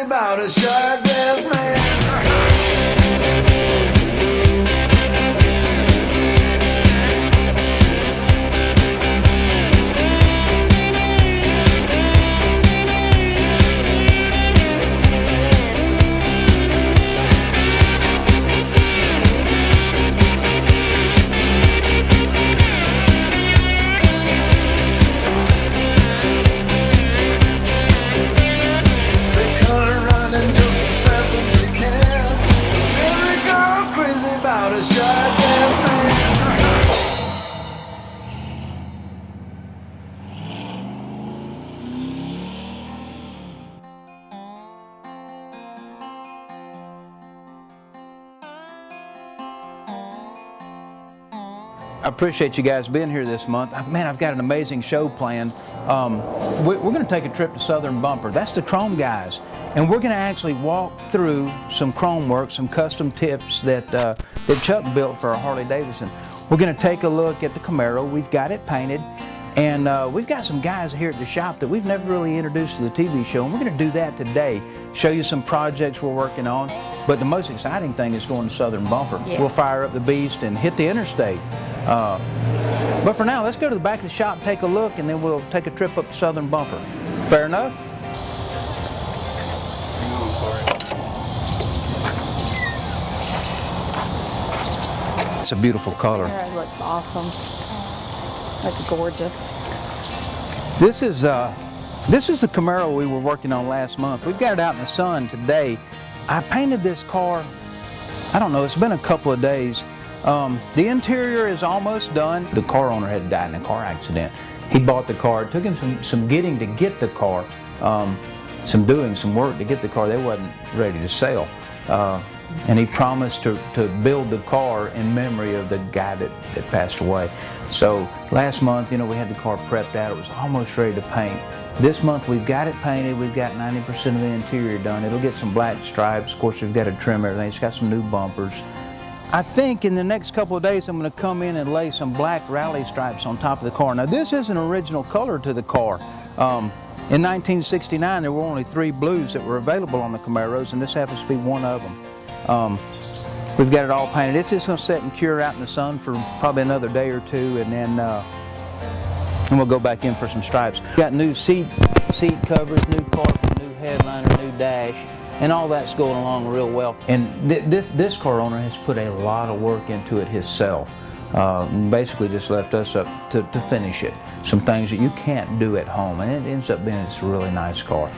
About a shirtless man. I appreciate you guys being here this month. Man, I've got an amazing show planned. We're going to take a trip to Southern Bumper. That's the Chrome guys. And we're going to actually walk through some chrome work, some custom tips that Chuck built for our Harley Davidson. We're going to take a look at the Camaro. We've got it painted. And we've got some guys here at the shop that we've never really introduced to the TV show. And we're going to do that today. Show you some projects we're working on. But the most exciting thing is going to Southern Bumper. Yeah. We'll fire up the beast and hit the interstate. But for now, let's go to the back of the shop, take a look, and then we'll take a trip up to Southern Bumper. Fair enough? It's a beautiful color. It looks awesome. That's gorgeous. This is the Camaro we were working on last month. We've got it out in the sun today. I painted this car, I don't know, it's been a couple of days. The interior is almost done. The car owner had died in a car accident. He bought the car. It took him some getting to get the car, some work to get the car. They wasn't ready to sell. And he promised to build the car in memory of the guy that passed away. So last month, we had the car prepped out. It was almost ready to paint. This month we've got it painted. We've got 90% of the interior done. It'll get some black stripes. Of course, we've got to trim everything. It's got some new bumpers. I think in the next couple of days I'm going to come in and lay some black rally stripes on top of the car. Now this is an original color to the car. In 1969 there were only 3 blues that were available on the Camaros, and this happens to be one of them. We've got it all painted. It's just going to sit and cure out in the sun for probably another day or two, and then we'll go back in for some stripes. Got new seat covers, new carpet, new headliner, new dash. And all that's going along real well. And this car owner has put a lot of work into it himself. Basically just left us up to finish it. Some things that you can't do at home. And it ends up being this really nice car.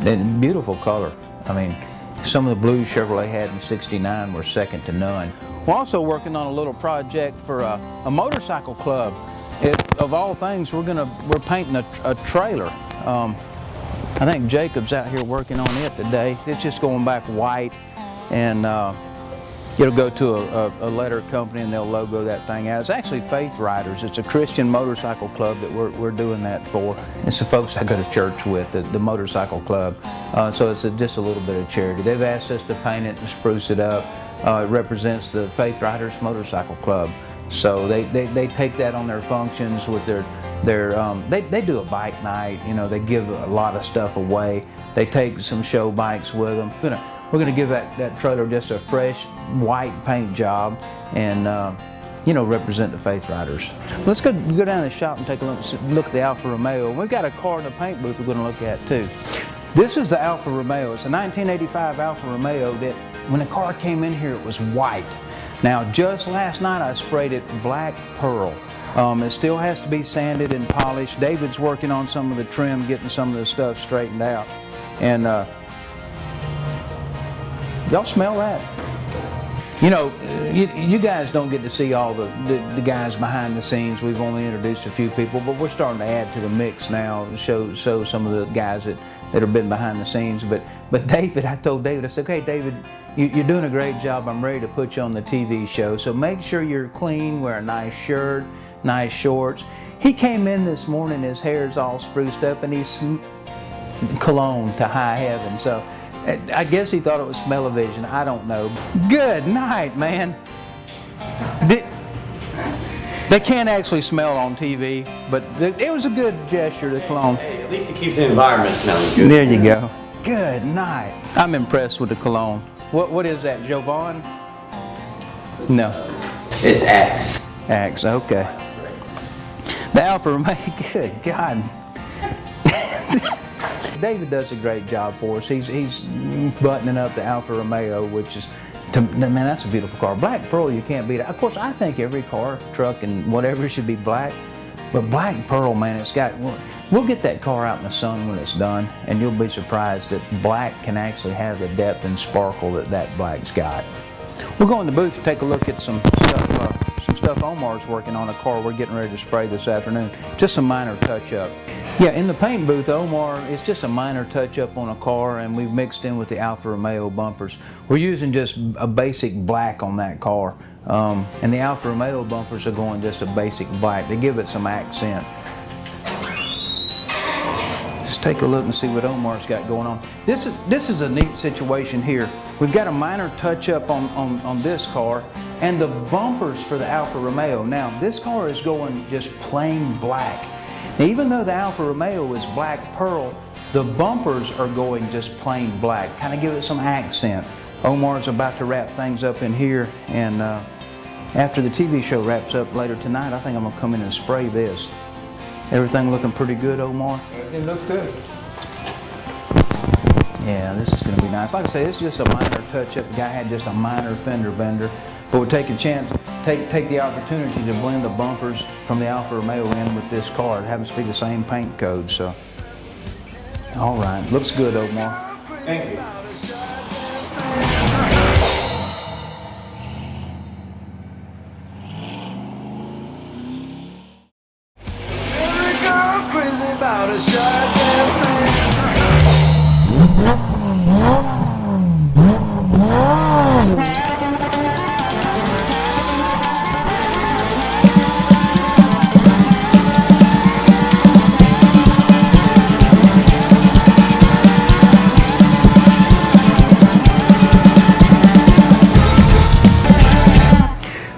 And beautiful color. I mean, some of the blues Chevrolet had in '69 were second to none. We're also working on a little project for a motorcycle club. Of all things, we're painting a trailer. I think Jacob's out here working on it today. It's just going back white, and it'll go to a letter company and they'll logo that thing out. It's actually Faith Riders. It's a Christian motorcycle club that we're doing that for. It's the folks I go to church with, the motorcycle club. So it's just a little bit of charity. They've asked us to paint it and spruce it up. It represents the Faith Riders Motorcycle Club. So they take that on their functions with they do a bike night. They give a lot of stuff away. They take some show bikes with them. We're gonna give that trailer just a fresh white paint job and represent the Faith Riders. Let's go down to the shop and take a look at the Alfa Romeo. We've got a car in the paint booth we're gonna look at too. This is the Alfa Romeo. It's a 1985 Alfa Romeo that when the car came in here it was white. Now just last night I sprayed it black pearl. It still has to be sanded and polished. David's working on some of the trim, getting some of the stuff straightened out. And y'all smell that? You guys don't get to see all the guys behind the scenes. We've only introduced a few people, but we're starting to add to the mix now, show some of the guys that have been behind the scenes. But David, I told David, I said, okay, David, you're doing a great job. I'm ready to put you on the TV show. So make sure you're clean, wear a nice shirt, nice shorts. He came in this morning, his hair's all spruced up, and he's cologne to high heaven. So I guess he thought it was smell-o-vision. I don't know. Good night, man. They can't actually smell on TV, but it was a good gesture, the cologne. Hey, at least it keeps the environment smelling good. There you go. Good night. I'm impressed with the cologne. What is that, Jovan? No. It's Axe. Axe, okay. The Alfa Romeo, good God. David does a great job for us. He's buttoning up the Alfa Romeo, which is, man, that's a beautiful car. Black pearl, you can't beat it. Of course, I think every car, truck, and whatever should be black. But black pearl, man, it's got, we'll get that car out in the sun when it's done, and you'll be surprised that black can actually have the depth and sparkle that black's got. We'll go in the booth and take a look at some stuff Omar's working on, a car we're getting ready to spray this afternoon. Just a minor touch-up. Yeah, in the paint booth, Omar, it's just a minor touch-up on a car, and we've mixed in with the Alfa Romeo bumpers. We're using just a basic black on that car, and the Alfa Romeo bumpers are going just a basic black. They give it some accent. Let's take a look and see what Omar's got going on. This is a neat situation here. We've got a minor touch-up on this car, and the bumpers for the Alfa Romeo. Now, this car is going just plain black. Now, even though the Alfa Romeo is black pearl, the bumpers are going just plain black, kind of give it some accent. Omar's about to wrap things up in here, and after the TV show wraps up later tonight, I think I'm going to come in and spray this. Everything looking pretty good, Omar? It looks good. Yeah, this is going to be nice. Like I say, this is just a minor touch-up. The guy had just a minor fender bender, but we'll take a chance, take the opportunity to blend the bumpers from the Alfa Romeo in with this car. It happens to be the same paint code, so. All right, looks good, Omar. Thank you. Crazy about a shot last night.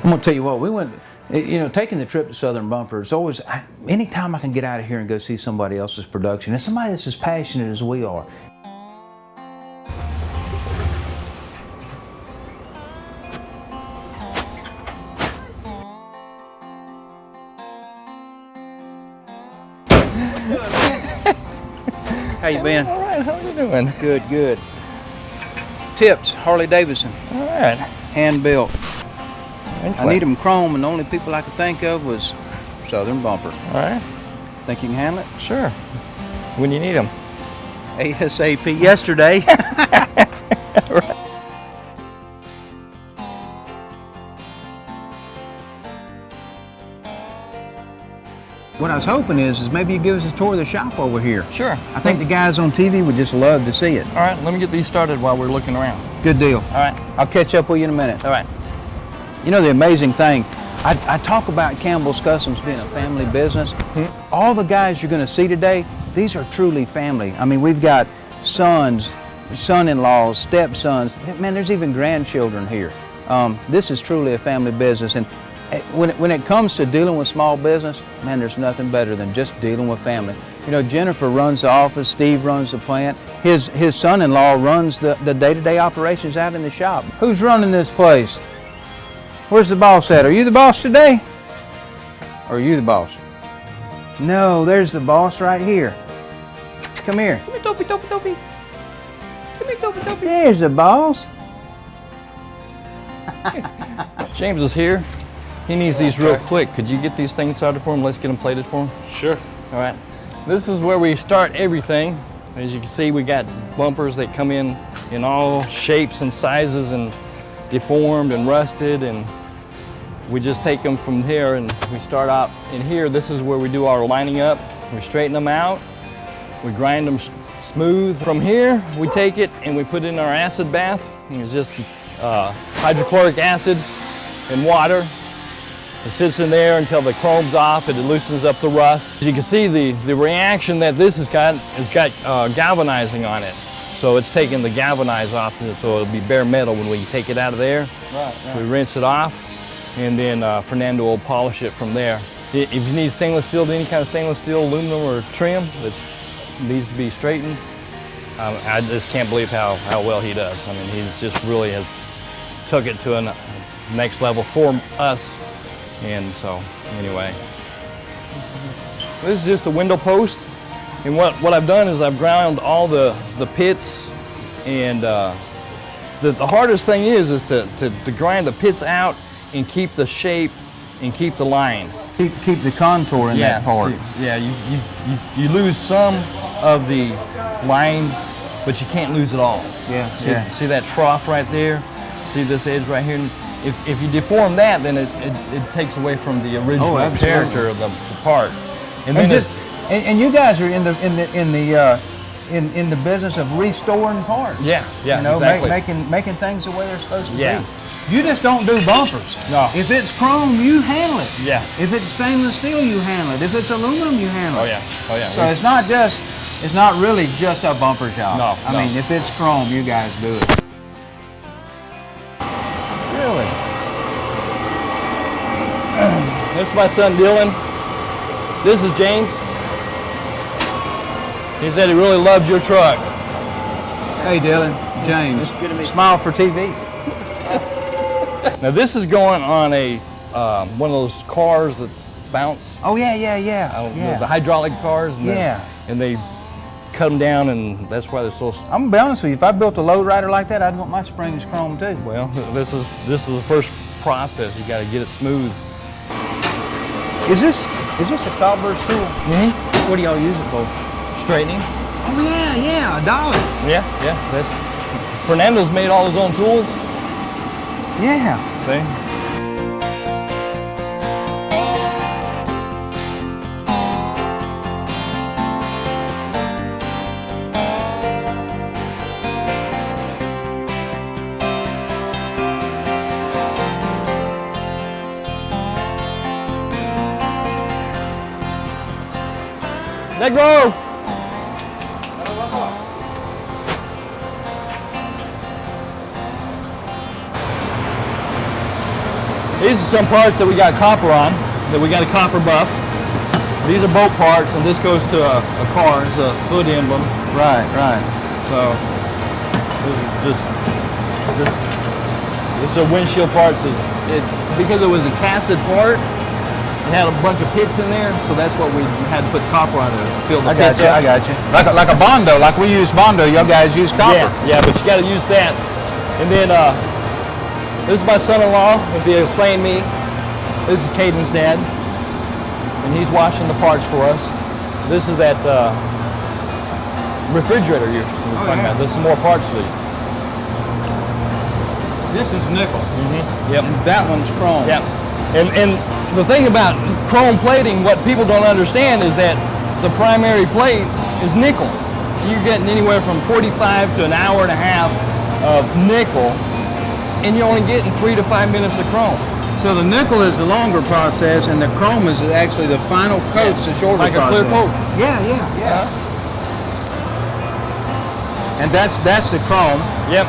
I'm gonna tell you what, we went, you know, taking the trip to Southern Bumper, it's always, anytime I can get out of here and go see somebody else's production, and somebody that's as passionate as we are. How you been? All right, how are you doing? Good, good. Tips, Harley Davidson, All right. hand built. Excellent. I need them chrome, and the only people I could think of was Southern Bumper. All right. Think you can handle it? Sure. When you need them. ASAP yesterday. What I was hoping is maybe you give us a tour of the shop over here. Sure. I think the guys on TV would just love to see it. All right, let me get these started while we're looking around. Good deal. All right. I'll catch up with you in a minute. All right. You know, the amazing thing, I talk about Campbell's Customs being a family business. All the guys you're going to see today, these are truly family. I mean, we've got sons, son-in-laws, stepsons. Man, there's even grandchildren here. This is truly a family business. And when it comes to dealing with small business, man, there's nothing better than just dealing with family. You know, Jennifer runs the office, Steve runs the plant. His son-in-law runs the day-to-day operations out in the shop. Who's running this place? Where's the boss at? Are you the boss today? Or are you the boss? No, there's the boss right here. Come here. Come here, Dopey, Dopey, Dopey. Come here, Dopey, Dopey. There's the boss. James is here. He needs these real quick. Could you get these things started for him? Let's get them plated for him. Sure. All right. This is where we start everything. As you can see, we got bumpers that come in all shapes and sizes and deformed and rusted, and we just take them from here and we start out in here. This is where we do our lining up. We straighten them out. We grind them smooth. From here, we take it and we put it in our acid bath. And it's just hydrochloric acid and water. It sits in there until the chrome's off and it loosens up the rust. As you can see, the reaction that this has got galvanizing on it. So it's taking the galvanized off, so it'll be bare metal when we take it out of there. Right, We rinse it off, and then Fernando will polish it from there. If you need stainless steel, any kind of stainless steel, aluminum, or trim that needs to be straightened, I just can't believe how well he does. I mean, he's just really has took it to a next level for us. And so, anyway, this is just a window post. And what I've done is I've ground all the pits, and the hardest thing is to grind the pits out and keep the shape and keep the line. Keep the contour in that part. You lose some of the line, but you can't lose it all. See that trough right there? See this edge right here? If you deform that, then it takes away from the original character of the part. And then and you guys are in the business of restoring parts. Yeah, you know, exactly. making things the way they're supposed to Yeah. be. You just don't do bumpers. No. If it's chrome, you handle it. Yeah. If it's stainless steel, you handle it. If it's aluminum, you handle it. Oh yeah. So it's not really just a bumper job. No, I mean, if it's chrome, you guys do it. Really? This is my son Dylan. This is James. He said he really loved your truck. Hey, Dylan, James. Smile for TV. Now this is going on a one of those cars that bounce. Oh yeah. The hydraulic cars. And Yeah. And they cut them down, and that's why they're so. I'm gonna be honest with you. If I built a low rider like that, I'd want my springs chrome too. Well, this is the first process. You got to get it smooth. Is this a cobbler's tool? Mm-hmm. What do y'all use it for? Straightening. Oh yeah, a dolly. Yeah. That's Fernando's made all his own tools. Yeah. See. Let go! These are some parts that we got copper on, that we got a copper buff. These are boat parts, and this goes to a car, it's a hood emblem. Right. So, this is a windshield part. Because it was a casted part, it had a bunch of pits in there, so that's what we had to put copper on to fill the pits up. I got you. Like a Bondo, like we use Bondo, y'all guys use copper. Yeah, but you got to use that. And then this is my son-in-law. If you're playing me, this is Caden's dad, and he's washing the parts for us. This is that refrigerator you're talking about. There's some more parts for you. This is nickel. Yep. And that one's chrome. Yeah, and the thing about chrome plating, what people don't understand is that the primary plate is nickel. You're getting anywhere from 45 to an hour and a half of nickel, and you're only getting 3 to 5 minutes of chrome. So the nickel is the longer process, and the chrome is actually the final coat, the shorter Like process. a clear coat. Yeah. And that's the chrome. Yep.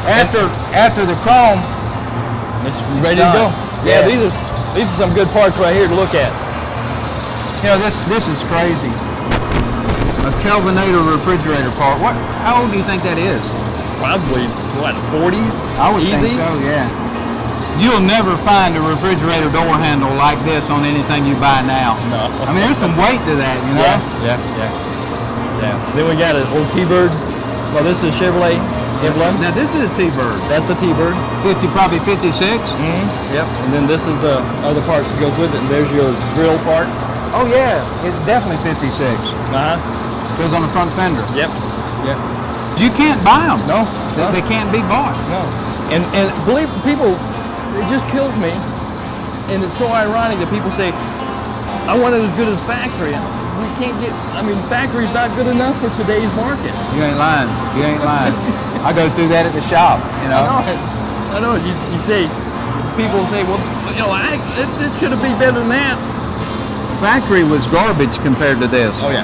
After the chrome, It's ready to go. done. Yeah, Yeah. these are some good parts right here to look at. you know, this is crazy. A Kelvinator refrigerator part. How old do you think that is? Probably, what, 40s? I would Easy? think so, yeah. You'll never find a refrigerator door handle like this on anything you buy now. No. I mean, there's some weight to that, you know? Yeah. Then we got an old T-Bird. Well, this is Chevrolet emblem. Now, this is a T-Bird. That's a T-Bird. Probably 56. Yep. And then this is the other parts that goes with it. And there's your grill parts. Oh, yeah. It's definitely 56. Uh-huh. Goes on the front fender. Yep. You can't buy them. No. They can't be bought. No. And believe people, it just kills me. And it's so ironic that people say, I want it as good as factory. We can't get, factory's not good enough for today's market. You ain't lying. I go through that at the shop, you know? I know. You say, people say, well, it should have been better than that. Factory was garbage compared to this. Oh yeah.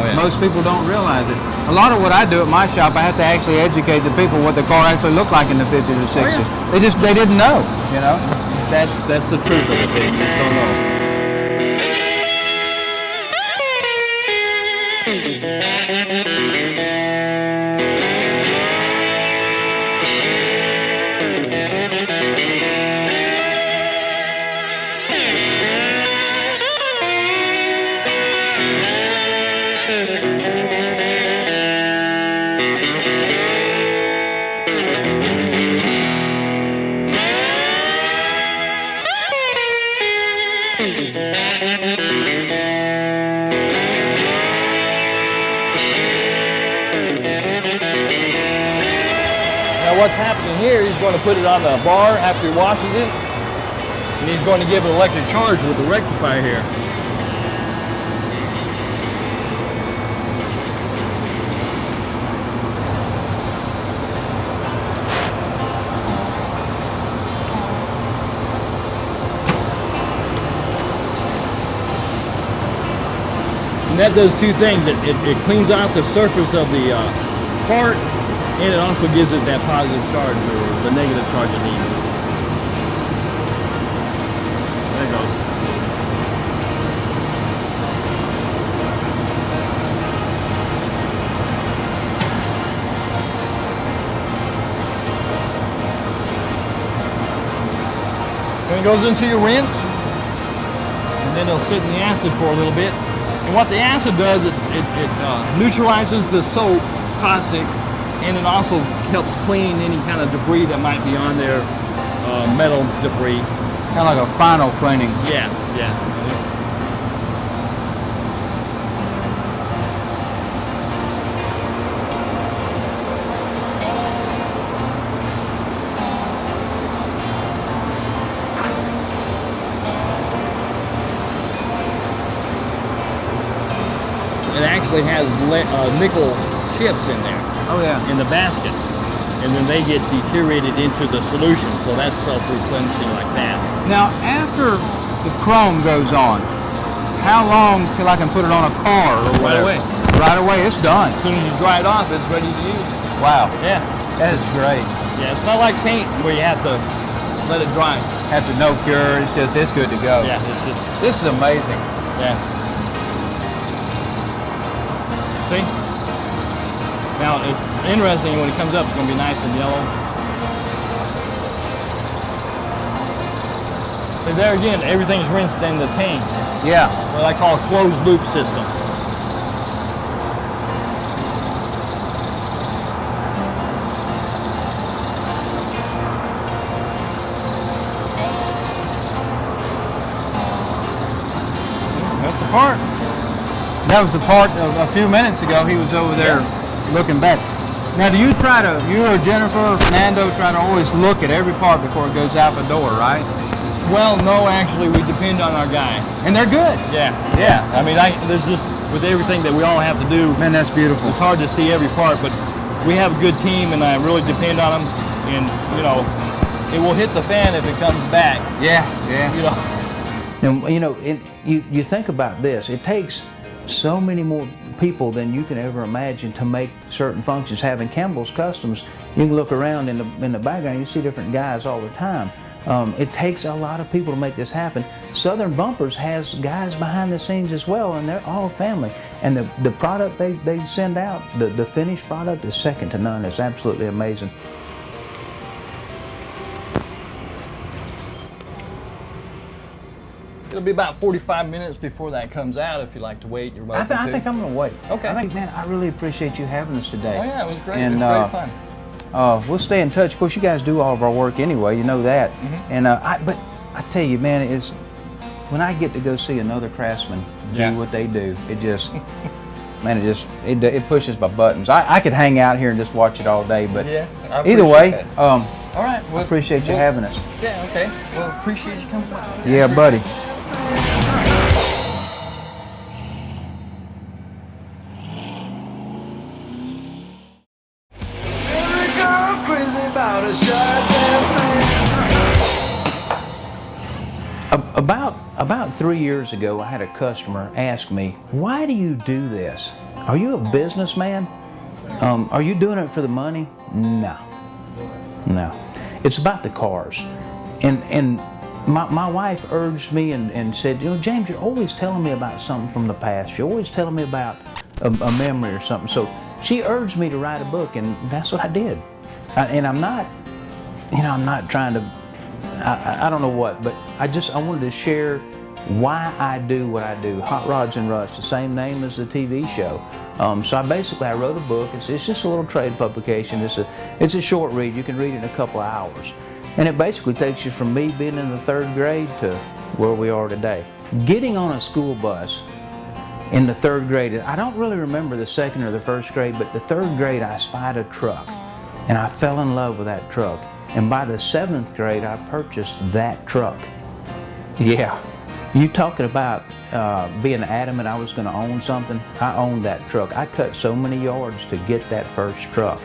yeah. Most people don't realize it. A lot of what I do at my shop, I have to actually educate the people what the car actually looked like in the 50s or 60s. They didn't know, you know. That's the truth of it. They just don't know. Now what's happening here, he's going to put it on the bar after he washes it, and he's going to give it electric charge with the rectifier here. And that does two things. It cleans off the surface of the part, and it also gives it that positive charge or the negative charge it needs. There it goes. Then it goes into your rinse, and then it'll sit in the acid for a little bit. And what the acid does, it neutralizes the soap, caustic, and it also helps clean any kind of debris that might be on there, metal debris. Kind of like a final cleaning. Yeah, yeah. It actually has nickel chips in there. Oh yeah. In the baskets, and then they get deteriorated into the solution, so that's self-replenishing like that. Now, after the chrome goes on, how long till I can put it on a car or whatever? Right away. Right away, it's done. As soon as you dry it off, it's ready to use. Wow, Yeah, that is great. yeah. It's not like paint where you have to let it dry. After no cure, it's good to go. Yeah, it's just This is amazing. yeah. See? Now it's interesting when it comes up. It's going to be nice and yellow. And there again, everything's rinsed in the tank. Yeah. What I call a closed loop system. That's the part. That was the part of a few minutes ago. He was over there looking back. Now, do you or Jennifer or Fernando try to always look at every part before it goes out the door, right? Well, no, actually, we depend on our guy. And they're good. Yeah, Yeah. I mean, there's just, with everything that we all have to do, Man, that's beautiful. it's hard to see every part, but we have a good team, and I really depend on them. And, you know, it will hit the fan if it comes back, Yeah, yeah. you know. And you know, you think about this. It takes so many more people than you can ever imagine to make certain functions. Having Campbell's Customs, you can look around in the background. You see different guys all the time. It takes a lot of people to make this happen. Southern Bumpers has guys behind the scenes as well, and they're all family. And the product they send out, the finished product, is second to none. It's absolutely amazing. It'll be about 45 minutes before that comes out. If you'd like to wait, you're welcome I to. think I'm going to wait. Okay. I think, man, I really appreciate you having us today. Oh yeah, it was great. And, it was great fun. We'll stay in touch. Of course, you guys do all of our work anyway. You know that. And but I tell you, man, it's when I get to go see another craftsman do what they do. It just, man, it pushes my buttons. I could hang out here and just watch it all day, but Yeah, I either way, appreciate that. All right. I appreciate you having us. Yeah. Okay. Well, appreciate you coming by. Yeah, buddy. Every girl crazy about a sharp ass About 3 years ago, I had a customer ask me, "Why do you do this?" Are you a businessman? Are you doing it for the money? No. No. It's about the cars. And my wife urged me and said, James, you're always telling me about something from the past. You're always telling me about a memory or something. So she urged me to write a book, and that's what I did. And I'm not, I'm not trying to, I don't know what, but I wanted to share why I do what I do. Hot Rods and Rust, the same name as the TV show. So I wrote a book. It's just a little trade publication. It's a short read. You can read it in a couple of hours. And it basically takes you from me being in the 3rd grade to where we are today. Getting on a school bus in the 3rd grade, I don't really remember the 2nd or the 1st grade, but the 3rd grade I spied a truck and I fell in love with that truck. And by the 7th grade I purchased that truck. Yeah, you talking about being adamant I was going to own something? I owned that truck. I cut so many yards to get that first truck.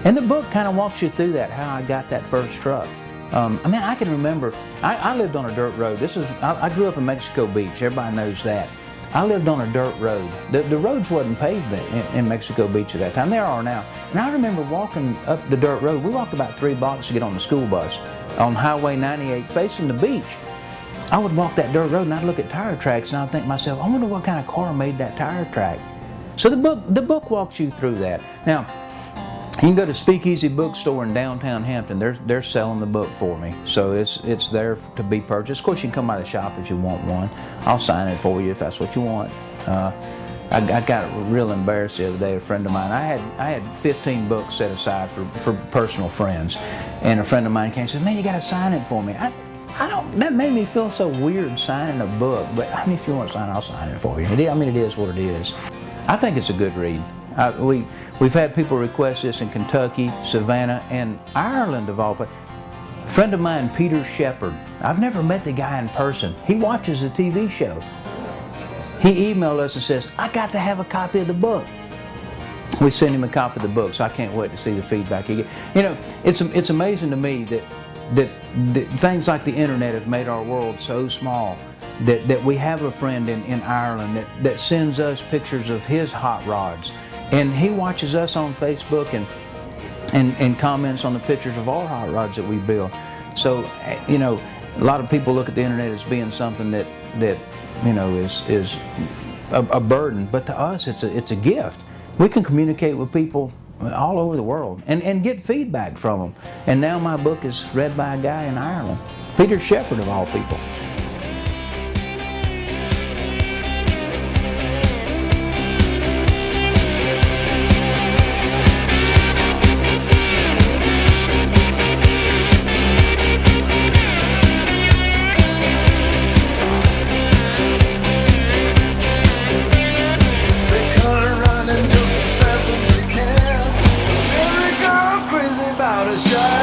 And the book kind of walks you through that, how I got that first truck. I can remember, I lived on a dirt road. I grew up in Mexico Beach, everybody knows that. I lived on a dirt road. The roads wasn't paved in Mexico Beach at that time, there are now. And I remember walking up the dirt road. We walked about 3 blocks to get on the school bus on Highway 98 facing the beach. I would walk that dirt road and I'd look at tire tracks and I'd think to myself, I wonder what kind of car made that tire track. So the book walks you through that. Now, you can go to Speakeasy Bookstore in downtown Hampton. They're selling the book for me, so it's there to be purchased. Of course, you can come by the shop if you want one. I'll sign it for you if that's what you want. I got real embarrassed the other day. A friend of mine, I had 15 books set aside for personal friends, and a friend of mine came and said, "Man, you got to sign it for me." I don't. That made me feel so weird signing a book. But if you want to sign, I'll sign it for you. It is what it is. I think it's a good read. We've had people request this in Kentucky, Savannah, and Ireland of all places. A friend of mine, Peter Shepard, I've never met the guy in person. He watches the TV show. He emailed us and says, I got to have a copy of the book. We sent him a copy of the book, so I can't wait to see the feedback he gets. It's amazing to me that things like the internet have made our world so small that we have a friend in Ireland that sends us pictures of his hot rods. And he watches us on Facebook and comments on the pictures of our hot rods that we build. So, a lot of people look at the internet as being something that is a burden, but to us it's a gift. We can communicate with people all over the world and get feedback from them. And now my book is read by a guy in Ireland, Peter Shepard of all people. Shut